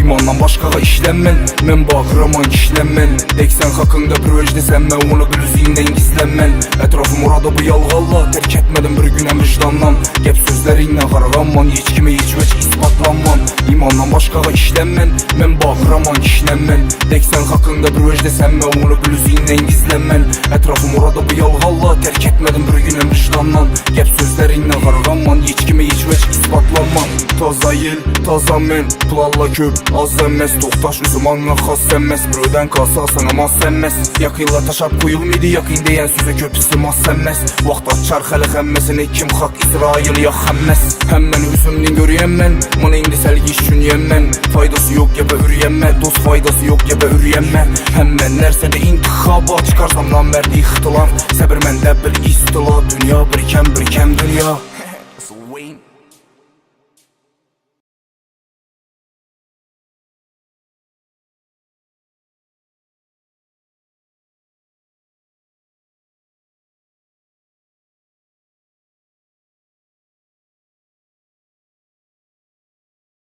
İmandan başqağa işlənmən, mən bağıraman kişlənmən. Deksən haqqında bir öjdəsən, mən onu bilüziyindən gizlənmən. Ətrafım orada bu yalğalla, tərk etmədim bir günəm vicdandan. Gəp sözlərinlə qarğanman, heç kimi heç vəc ispatlanman. İmandan başqağa işlənmən, mən bağıraman kişlənmən. Deksən haqqında bir öjdəsən, mən onu bilüziyindən gizlənmən. Ətrafım orada bu yalğalla, tərk etmədim bir günəm vicdandan. Gəp sözlərinlə qarğanman, heç kimi heç vəc ispatlanman. Taza yel, taza mən, plalla köp, az zəmməz. Toxtaş üzüm anla xas sənməz, brödən qalsa sana maz sənməz. Yakıyla taşab qoyulmaydı, yakın deyən sözə köpüsü maz sənməz. Vaxt açar xəli xəmməsini, kim xaq İsrail ya xəmməz. Həm mən üzümdən görüyəm mən, mana indi səlgi düşünüyəm mən. Faydası yox gəbə ürüyəm mən, dost faydası yox gəbə ürüyəm mən. Həm mən nərsədə intiqaba, çıxarsam namərdi ixtilam. Səbir məndə bir istila, dünya birkəm dünya.